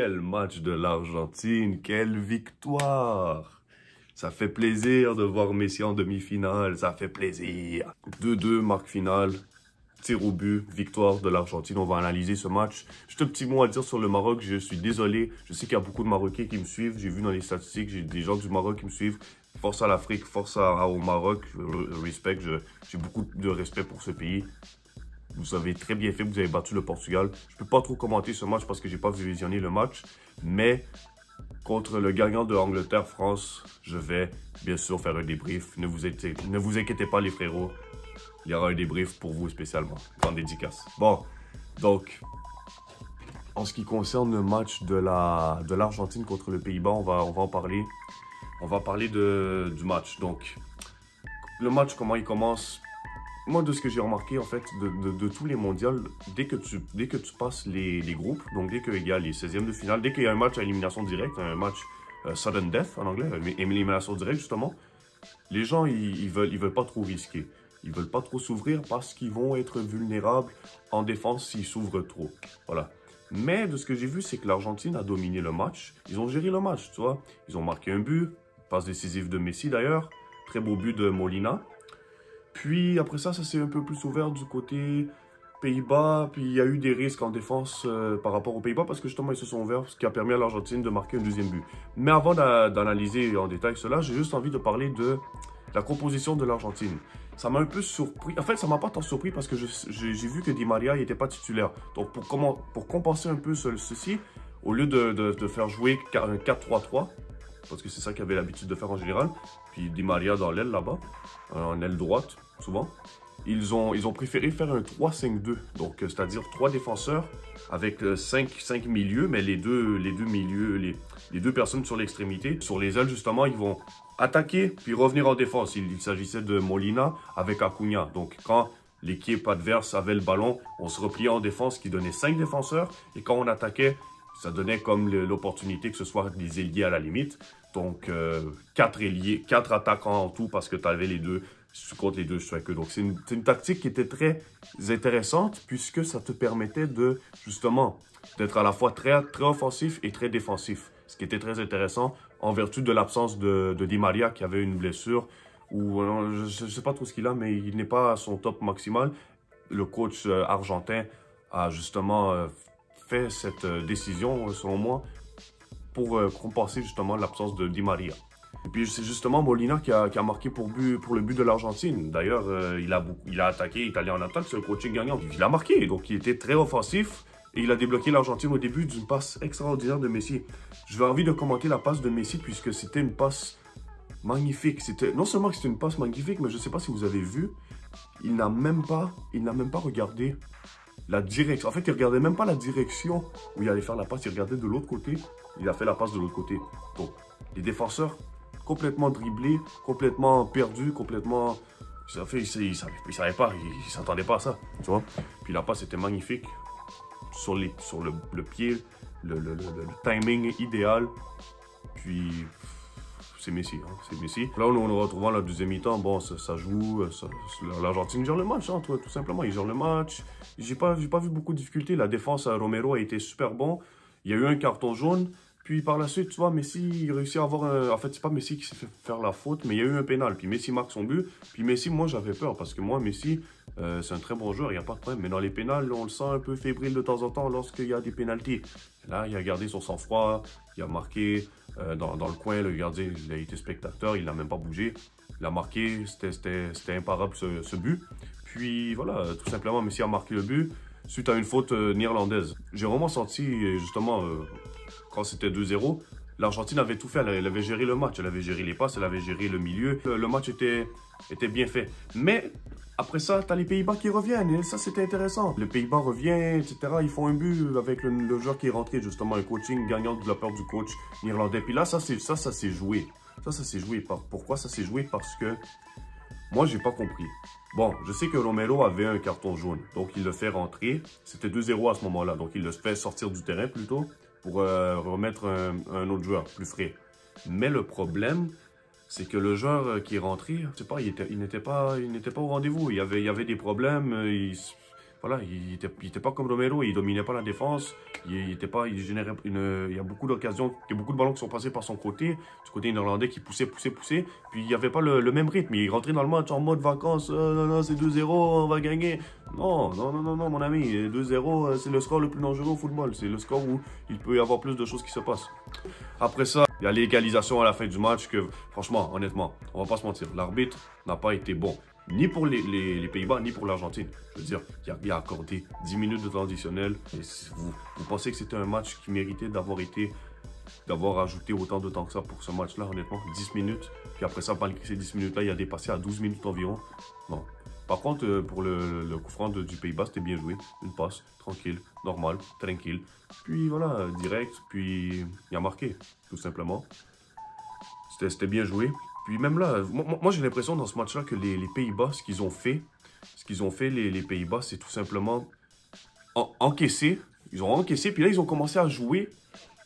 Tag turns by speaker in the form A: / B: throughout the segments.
A: Quel match de l'Argentine, quelle victoire! Ça fait plaisir de voir Messi en demi-finale, ça fait plaisir. 2-2, marque finale, tir au but, victoire de l'Argentine. On va analyser ce match. Juste un petit mot à dire sur le Maroc, je suis désolé. Je sais qu'il y a beaucoup de Marocains qui me suivent, j'ai vu dans les statistiques, j'ai des gens du Maroc qui me suivent. Force à l'Afrique, force au Maroc, respect, j'ai beaucoup de respect pour ce pays. Vous avez très bien fait, vous avez battu le Portugal. Je ne peux pas trop commenter ce match parce que je n'ai pas visionné le match. Mais contre le gagnant de Angleterre-France, je vais bien sûr faire un débrief. Ne vous inquiétez pas les frérots. Il y aura un débrief pour vous spécialement. Grande dédicace. Bon, donc, en ce qui concerne le match de l'Argentine contre le Pays-Bas, on va en parler. On va parler du match. Donc, le match, comment il commence? Moi, de ce que j'ai remarqué, en fait, de tous les mondiaux, dès que tu passes les groupes, donc dès qu'il y a les 16e de finale, dès qu'il y a un match à élimination directe, un match sudden death en anglais, élimination directe justement, les gens, ils veulent pas trop risquer. Ils veulent pas trop s'ouvrir parce qu'ils vont être vulnérables en défense s'ils s'ouvrent trop. Voilà. Mais de ce que j'ai vu, c'est que l'Argentine a dominé le match. Ils ont géré le match, tu vois. Ils ont marqué un but, passe décisive de Messi d'ailleurs, très beau but de Molina. Puis après ça s'est un peu plus ouvert du côté Pays-Bas. Puis il y a eu des risques en défense par rapport aux Pays-Bas parce que justement ils se sont ouverts, ce qui a permis à l'Argentine de marquer un deuxième but. Mais avant d'analyser en détail cela, j'ai juste envie de parler de la composition de l'Argentine. Ça m'a un peu surpris. En fait, ça m'a pas tant surpris parce que j'ai vu que Di Maria n'était pas titulaire. Donc pour compenser un peu ceci, au lieu de faire jouer un 4-3-3, parce que c'est ça qu'il avait l'habitude de faire en général, puis Di Maria dans l'aile là-bas, en aile droite, souvent. Ils ont préféré faire un 3-5-2, donc c'est-à-dire 3 défenseurs avec 5 milieux, mais les deux milieux, les deux personnes sur l'extrémité. Sur les ailes, justement, ils vont attaquer puis revenir en défense. Il s'agissait de Molina avec Acuna. Donc quand l'équipe adverse avait le ballon, on se repliait en défense, qui donnait 5 défenseurs, et quand on attaquait, ça donnait comme l'opportunité que ce soit des ailiers à la limite. Donc, 4 ailiers, 4 attaquants en tout parce que tu avais les deux contre les deux strikers. Donc, c'est une tactique qui était très intéressante puisque ça te permettait de, justement, d'être à la fois très, très offensif et très défensif. Ce qui était très intéressant en vertu de l'absence de Di Maria qui avait une blessure ou je ne sais pas trop ce qu'il a, mais il n'est pas à son top maximal. Le coach argentin a justement fait cette décision, selon moi, pour compenser justement l'absence de Di Maria. Et puis c'est justement Molina qui a marqué pour le but de l'Argentine. D'ailleurs, il a attaqué, il est allé en attaque, c'est le coaching gagnant. Il a marqué, donc il était très offensif et il a débloqué l'Argentine au début d'une passe extraordinaire de Messi. Je vais envie de commenter la passe de Messi puisque c'était une passe magnifique. Non seulement que c'était une passe magnifique, mais je ne sais pas si vous avez vu, il n'a même pas regardé la direction. En fait, il ne regardait même pas la direction où il allait faire la passe, il regardait de l'autre côté. Il a fait la passe de l'autre côté. Donc, les défenseurs complètement dribblés, complètement perdus, complètement... En fait, ils ne savaient pas, ils ne s'attendaient pas à ça, tu vois. Puis la passe était magnifique, sur le pied, le timing idéal. Puis, c'est Messi, hein, c'est Messi. Là, on nous retrouvons la deuxième mi-temps. Bon, ça joue, l'Argentine gère le match, hein, tout simplement. Ils gèrent le match. J'ai pas vu beaucoup de difficultés. La défense à Romero a été super bon. Il y a eu un carton jaune. Puis par la suite, tu vois, Messi, il réussit à avoir un... En fait, c'est pas Messi qui s'est fait faire la faute, mais il y a eu un pénal. Puis Messi marque son but. Puis Messi, moi, j'avais peur parce que moi, Messi, c'est un très bon joueur, il n'y a pas de problème. Mais dans les pénals, on le sent un peu fébrile de temps en temps lorsqu'il y a des pénalties. Là, il a gardé son sang-froid, il a marqué dans le coin, le gardien, il a été spectateur, il n'a même pas bougé. Il a marqué, c'était imparable ce but. Puis voilà, tout simplement, Messi a marqué le but suite à une faute néerlandaise. J'ai vraiment senti, justement... quand c'était 2-0, l'Argentine avait tout fait, elle avait géré le match, elle avait géré les passes, elle avait géré le milieu. Le match était bien fait. Mais après ça, tu as les Pays-Bas qui reviennent, et ça c'était intéressant. Les Pays-Bas reviennent, etc. Ils font un but avec le joueur qui est rentré, justement, un coaching gagnant de la part du coach néerlandais. Puis là, ça s'est joué. Ça s'est joué. Pourquoi ça s'est joué? Parce que moi, j'ai pas compris. Bon, je sais que Romero avait un carton jaune, donc il le fait rentrer. C'était 2-0 à ce moment-là, donc il le fait sortir du terrain plutôt, pour remettre un autre joueur plus frais. Mais le problème, c'est que le joueur qui est rentré, je sais pas, il n'était pas au rendez-vous. Il y avait des problèmes. voilà, il était pas comme Romero, il dominait pas la défense, il générait il y a beaucoup d'occasions, il y a beaucoup de ballons qui sont passés par son côté, du côté néerlandais qui poussait, puis il n'y avait pas le même rythme, il rentrait dans le match en mode vacances, non, non, c'est 2-0, on va gagner. Non, non, non, non, non, mon ami, 2-0, c'est le score le plus dangereux au football, c'est le score où il peut y avoir plus de choses qui se passent. Après ça, il y a l'égalisation à la fin du match que, franchement, honnêtement, on va pas se mentir, l'arbitre n'a pas été bon. Ni pour les Pays-Bas, ni pour l'Argentine. Je veux dire, il a accordé 10 minutes de temps additionnel. Et vous pensez que c'était un match qui méritait d'avoir ajouté autant de temps que ça pour ce match-là, honnêtement, 10 minutes. Puis après ça, malgré ces 10 minutes-là, il a dépassé à 12 minutes environ. Non. Par contre, pour le coup franc du Pays-Bas, c'était bien joué. Une passe, tranquille, normal, tranquille. Puis voilà, direct, puis il a marqué, tout simplement. C'était bien joué. Puis même là, moi j'ai l'impression dans ce match-là que les Pays-Bas, ce qu'ils ont fait, les Pays-Bas, c'est tout simplement encaisser. Ils ont encaissé, puis là ils ont commencé à jouer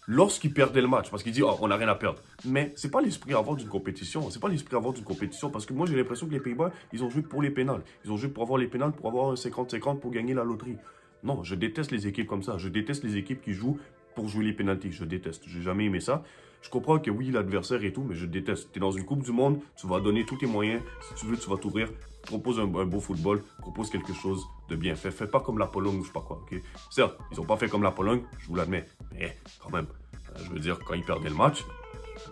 A: lorsqu'ils perdaient le match. Parce qu'ils disent, oh, on n'a rien à perdre. Mais c'est pas l'esprit avant d'une compétition. C'est pas l'esprit avant d'une compétition. Parce que moi j'ai l'impression que les Pays-Bas, ils ont joué pour les pénals. Ils ont joué pour avoir les pénals, pour avoir un 50-50 pour gagner la loterie. Non, je déteste les équipes comme ça. Je déteste les équipes qui jouent pour jouer les pénaltys. Je déteste. J'ai jamais aimé ça. Je comprends que oui, l'adversaire et tout, mais je déteste. Tu es dans une Coupe du Monde, tu vas donner tous tes moyens. Si tu veux, tu vas t'ouvrir. Propose un beau football, propose quelque chose de bien fait. Fais pas comme la Pologne ou je sais pas quoi, ok? Certes, ils ont pas fait comme la Pologne, je vous l'admets. Mais quand même, je veux dire, quand ils perdaient le match,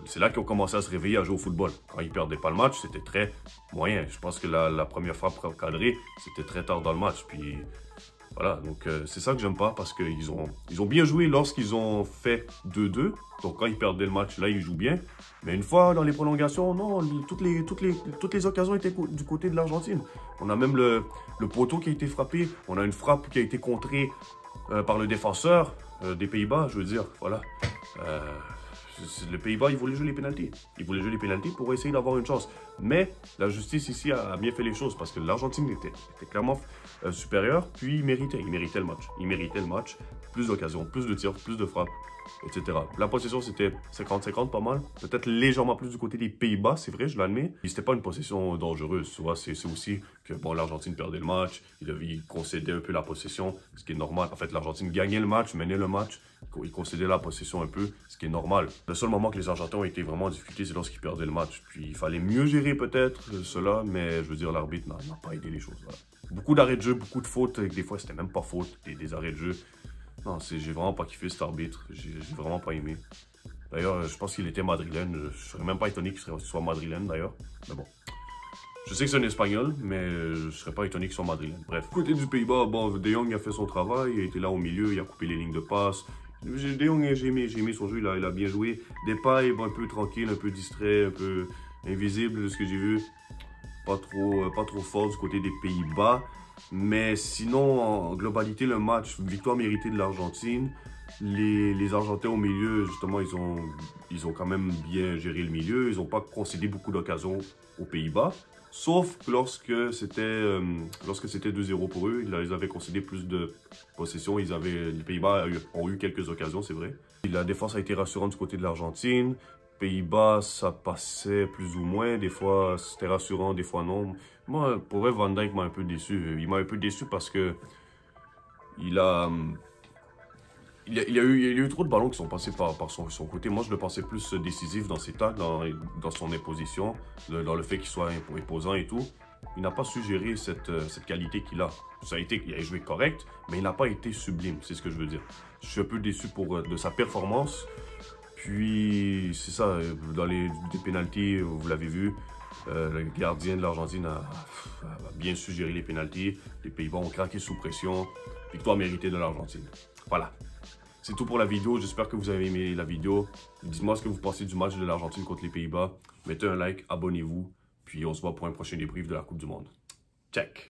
A: c'est là qu'ils ont commencé à se réveiller à jouer au football. Quand ils perdaient pas le match, c'était très moyen. Je pense que la première frappe cadrée, c'était très tard dans le match. Puis voilà, donc c'est ça que j'aime pas parce qu'ils ont bien joué lorsqu'ils ont fait 2-2. Donc quand ils perdaient le match, là, ils jouent bien. Mais une fois dans les prolongations, non, toutes les occasions étaient du côté de l'Argentine. On a même le poteau qui a été frappé. On a une frappe qui a été contrée par le défenseur des Pays-Bas, je veux dire, voilà. Les Pays-Bas, ils voulaient jouer les pénaltys. Ils voulaient jouer les pénaltys pour essayer d'avoir une chance. Mais la justice ici a bien fait les choses parce que l'Argentine était clairement supérieure. Puis il méritait le match. Il méritait le match. Plus d'occasions, plus de tirs, plus de frappes, etc. La possession, c'était 50-50, pas mal. Peut-être légèrement plus du côté des Pays-Bas, c'est vrai, je l'admets. C'était pas une possession dangereuse. Tu vois, c'est aussi que bon, l'Argentine perdait le match. Il concédait un peu la possession, ce qui est normal. En fait, l'Argentine gagnait le match, menait le match. Il concédait la possession un peu, ce qui est normal. Le seul moment que les Argentins ont été vraiment en difficulté, c'est lorsqu'ils perdaient le match. Puis il fallait mieux gérer peut-être cela, mais je veux dire, l'arbitre n'a pas aidé les choses. Voilà. Beaucoup d'arrêts de jeu, beaucoup de fautes. Des fois, c'était même pas faute, des arrêts de jeu. Non, j'ai vraiment pas kiffé cet arbitre. J'ai vraiment pas aimé. D'ailleurs, je pense qu'il était madrilène. Je serais même pas étonné qu'il soit madrilène d'ailleurs. Mais bon. Je sais que c'est un espagnol, mais je serais pas étonné qu'il soit madrilène. Bref. Côté du Pays-Bas, bon, De Jong a fait son travail. Il a été là au milieu, il a coupé les lignes de passe. De Jong, j'ai aimé son jeu, il a bien joué. Depay, bon, un peu tranquille, un peu distrait, un peu invisible de ce que j'ai vu. Pas trop fort du côté des Pays-Bas. Mais sinon, en globalité, le match, victoire méritée de l'Argentine. Les Argentins au milieu, justement, ils ont quand même bien géré le milieu. Ils n'ont pas concédé beaucoup d'occasions aux Pays-Bas. Sauf lorsque c'était 2-0 pour eux. Ils avaient concédé plus de possession. Les Pays-Bas ont eu quelques occasions, c'est vrai. La défense a été rassurante du côté de l'Argentine. Pays-Bas, ça passait plus ou moins. Des fois, c'était rassurant, des fois non. Moi, pour vrai, Van Dijk m'a un peu déçu. Il m'a un peu déçu parce que il a eu trop de ballons qui sont passés par son côté. Moi, je le pensais plus décisif dans ses tacles, dans son imposition, dans le fait qu'il soit imposant et tout. Il n'a pas su gérer cette qualité qu'il a. Il a joué correct, mais il n'a pas été sublime, c'est ce que je veux dire. Je suis un peu déçu de sa performance. Puis, c'est ça, dans les pénaltys, vous l'avez vu, le gardien de l'Argentine a bien su gérer les pénaltys. Les Pays-Bas ont craqué sous pression. Victoire méritée de l'Argentine. Voilà. C'est tout pour la vidéo. J'espère que vous avez aimé la vidéo. Dites-moi ce que vous pensez du match de l'Argentine contre les Pays-Bas. Mettez un like, abonnez-vous. Puis on se voit pour un prochain débrief de la Coupe du Monde. Check!